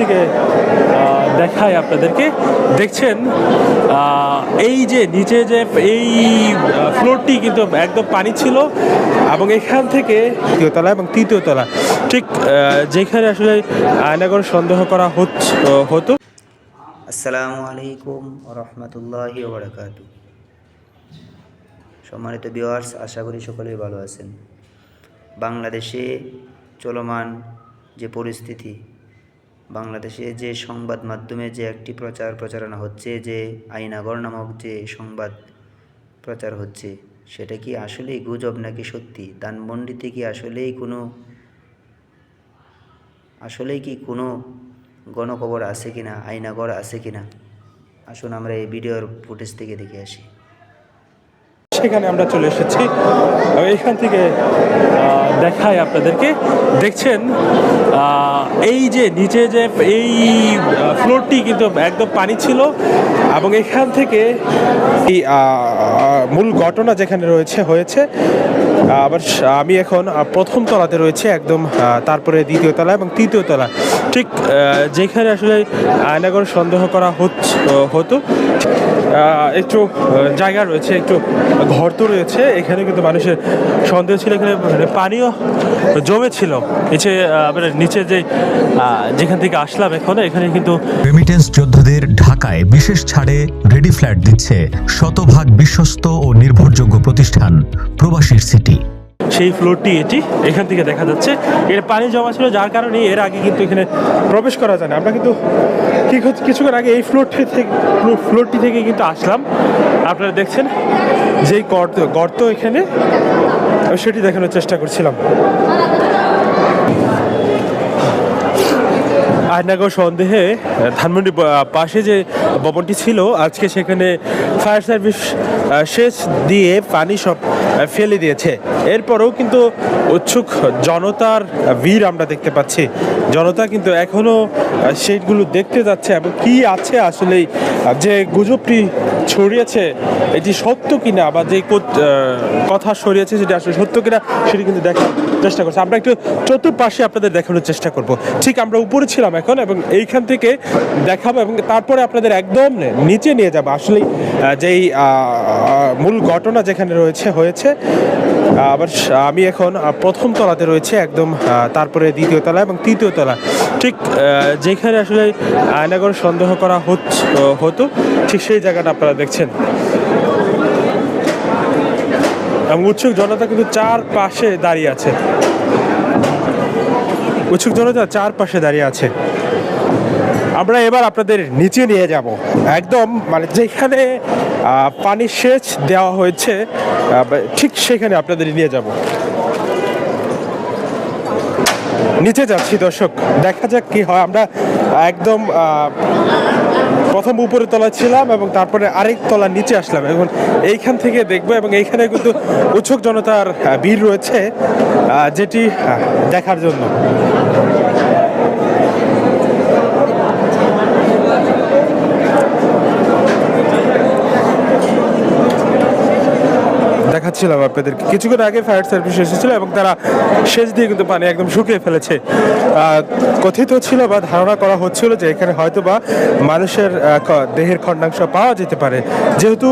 থেকে দেখাই আপনাদেরকে। দেখছেন এই যে নিচে যে এই ফ্লোরটি কিন্তু একদম পানি ছিল এবং এখান থেকে দ্বিতীয় তলা এবং তৃতীয় তলা ঠিক যেখানে আসলে আয়নাগর সন্দেহ করা হতো। আসসালামু আলাইকুম রহমতুল্লাহি ওয়া বারাকাতুহু। সম্মানিত ভিউয়ার্স, আশা করি সকলেই ভালো আছেন। বাংলাদেশে চলমান যে পরিস্থিতি, বাংলাদেশে যে সংবাদ মাধ্যমে যে একটি প্রচারণা হচ্ছে, যে আয়নাগর নামক যে সংবাদ প্রচার হচ্ছে, সেটা কি আসলেই গুজব নাকি সত্যি? ধানমন্ডিতে কি আসলেই কোনো গণকবর আছে কিনা, আয়নাগর আছে কিনা? আসুন আমরা এই ভিডিওর ফুটেজ থেকে দেখে আসি। সেখানে আমরা চলে এসেছি, এইখান থেকে দেখাই আপনাদেরকে। দেখছেন এই যে নিচে যে এই ফ্লোরটি কিন্তু একদম পানি ছিল এবং এখান থেকে এই মূল ঘটনা যেখানে হয়েছে। আবার আমি এখন প্রথম তলাতে রয়েছে একদম, তারপরে দ্বিতীয় তলা এবং তৃতীয় তলা ঠিক যেখানে আসলে আয়নাগর সন্দেহ করা হতো। একটু জায়গা রয়েছে, একটু ঘর তো রয়েছে, এখানে কিন্তু মানুষের সন্দেহ ছিল। এখানে পানিও জমেছিল নিচে যেখান থেকে আসলাম এখানে কিন্তু রেমিটেন্স যোদ্ধাদের ঢাকায় বিশেষ ছাড়ে রেডি ফ্ল্যাট দিচ্ছে শতভাগ বিশ্বস্ত ও নির্ভরযোগ্য প্রতিষ্ঠান প্রবাসীর সিটি। সেই ফ্লোরটি এখান থেকে দেখা যাচ্ছে। এর পানি জমা ছিল, যার কারণে এর আগে কিন্তু এখানে প্রবেশ করা যায় না। আমরা কিন্তু কিছুক্ষণ আগে এই ফ্লোরটি থেকে কিন্তু আসলাম। আপনারা দেখছেন যেই গর্ত এখানে, সেটি দেখানোর চেষ্টা করছিলাম। আয়নাগর সন্দেহে ধানমন্ডি পাশে যে ভবনটি ছিল, আজকে সেখানে ফায়ার সার্ভিস সেচ দিয়ে পানি সব ফেলে দিয়েছে। এরপরেও কিন্তু উৎসুক জনতার ভিড় আমরা দেখতে পাচ্ছি। জনতা কিন্তু এখনও সেইগুলো দেখতে যাচ্ছে এবং কি আছে আসলেই, যে গুজবটি ছড়িয়েছে এটি সত্য কিনা, বা যে কথা ছড়িয়েছে সেটা আসলে সত্য কিনা সেটি কিন্তু দেখার চেষ্টা করছে। আমরা একটু চতুর্পাশে আপনাদের দেখানোর চেষ্টা করব। ঠিক আমরা উপরে ছিলাম এখন, এবং এইখান থেকে দেখাবো এবং তারপরে আপনাদের একদম নিচে নিয়ে যাবো আসলে যেই মূল ঘটনা যেখানে হয়েছে। আবার আমি এখন প্রথম তলাতে রয়েছে একদম, তারপরে দ্বিতীয় তলা এবং তৃতীয় তলা ঠিক যেখানে আসলে আয়নাগর সন্দেহ করা হতো, ঠিক সেই জায়গাটা আপনারা দেখছেন। এবং উৎসুক জনতা কিন্তু চারপাশে দাঁড়িয়ে আছে। উৎসুক জনতা চারপাশে দাঁড়িয়ে আছে। আমরা এবার আপনাদের নিচে নিয়ে যাব, একদম মানে যেখানে পানি সেচ দেওয়া হয়েছে ঠিক সেখানে আপনাদের নিয়ে যাব। নিচে যাচ্ছি দর্শক, দেখা যাক কি হয়। আমরা একদম প্রথম উপরে তলা ছিলাম এবং তারপরে আরেক তলা নিচে আসলাম। এখন এইখান থেকে দেখবো, এবং এইখানে কিন্তু উৎসুক জনতার ভিড় রয়েছে যেটি দেখার জন্য। দেখাচ্ছিলাম আপনাদেরকে, কিছুক্ষণ আগে ফায়ার সার্ভিস এসেছিল এবং তারা সেচ দিয়ে কিন্তু পানি একদম শুকিয়ে ফেলেছে। কথিত ছিল বা ধারণা করা হচ্ছিল যে এখানে হয়তো বা মানুষের দেহের খণ্ডাংশ পাওয়া যেতে পারে, যেহেতু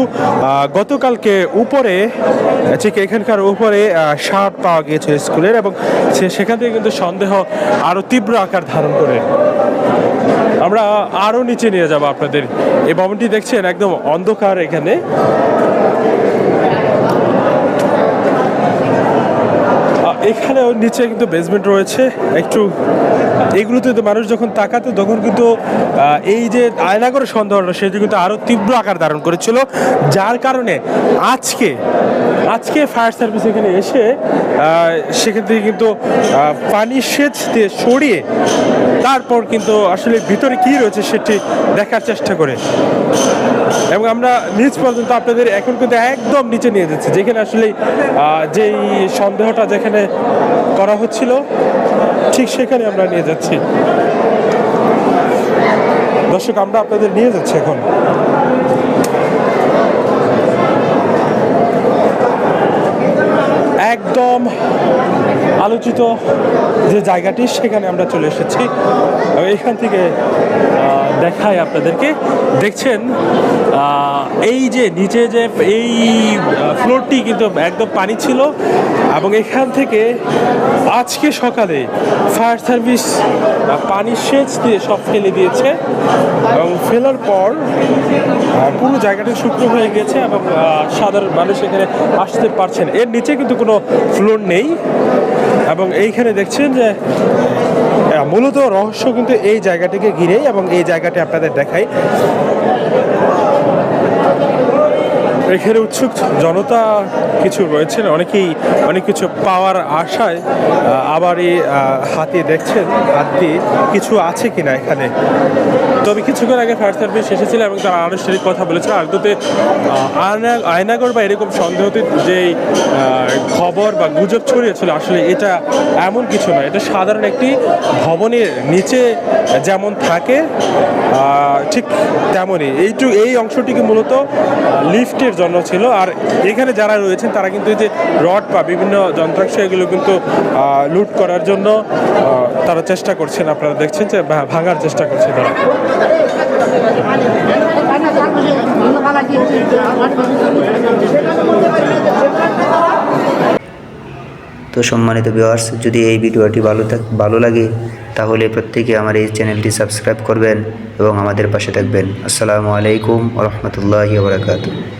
গতকালকে উপরে ঠিক এখানকার উপরে সাপ পাওয়া গিয়েছিল স্কুলের, এবং সেখান থেকে কিন্তু সন্দেহ আরও তীব্র আকার ধারণ করে। আমরা আরও নিচে নিয়ে যাব আপনাদের। এই ভবনটি দেখছেন একদম অন্ধকার। এখানে এখানেও নিচে কিন্তু বেসমেন্ট রয়েছে। একটু এগুলোতে তো মানুষ যখন তাকাতো তখন কিন্তু এই যে আয়নাগর সন্দেহটা সেটি কিন্তু আরও তীব্র আকার ধারণ করেছিল, যার কারণে আজকে ফায়ার সার্ভিস এখানে এসে সেখান থেকে কিন্তু পানি সেচ দিয়ে সরিয়ে তারপর কিন্তু আসলে ভিতরে কি রয়েছে সেটি দেখার চেষ্টা করে। এবং আমরা নিচ পর্যন্ত আপনাদের এখন কিন্তু একদম নিচে নিয়ে যাচ্ছি, যেখানে আসলে যেই সন্দেহটা যেখানে করা হচ্ছিল ঠিক সেখানে আমরা নিয়ে যাচ্ছি। দর্শক, আমরা আপনাদের নিয়ে যাচ্ছি এখন। একদম আলোচিত যে জায়গাটি সেখানে আমরা চলে এসেছি। এখান থেকে দেখাই আপনাদেরকে, দেখছেন এই যে নিচে যে এই ফ্লোরটি কিন্তু একদম পানি ছিল এবং এখান থেকে আজকে সকালে ফায়ার সার্ভিস পানি সেচ দিয়ে সব ফেলে দিয়েছে এবং ফেলার পর পুরো জায়গাটা শুকনো হয়ে গেছে এবং সাধারণ মানুষ এখানে আসতে পারছেন। এর নিচে কিন্তু কোনো ফ্লোর নেই এবং এইখানে দেখছেন যে মূলত রহস্য কিন্তু এই জায়গাটিকে ঘিরেই, এবং এই জায়গাটি আপনাদের দেখাই। এখানে উৎসুক জনতা কিছু রয়েছেন, অনেকেই অনেক কিছু পাওয়ার আশায় আবার এই হাতে দেখছেন হাত দিয়ে কিছু আছে কিনা এখানে। তবে কিছুক্ষণ আগে ফায়ার সার্ভিস এসেছিল এবং তারা আনুষ্ঠানিক কথা বলেছে। আদতে আয়নাগর বা এরকম সন্দেহত যে খবর বা গুজব ছড়িয়েছিল, আসলে এটা এমন কিছু নয়। এটা সাধারণ একটি ভবনের নিচে যেমন থাকে ঠিক তেমনই এই অংশটিকে মূলত লিফটের জন্য ছিল। আর এখানে যারা রয়েছেন তারা কিন্তু এই যে রড বা বিভিন্ন যন্ত্রাংশ এগুলো কিন্তু লুট করার জন্য তারা চেষ্টা করছেন। আপনারা দেখছেন যে ভাঙার চেষ্টা করছে তারা। তো সম্মানিত ভিউয়ার্স, যদি এই ভিডিওটি ভালো লাগে তাহলে প্রত্যেকে আমার এই চ্যানেলটি সাবস্ক্রাইব করবেন এবং আমাদের পাশে থাকবেন। আসসালামু আলাইকুম ওয়া রাহমাতুল্লাহি ওয়া বারাকাতুহু।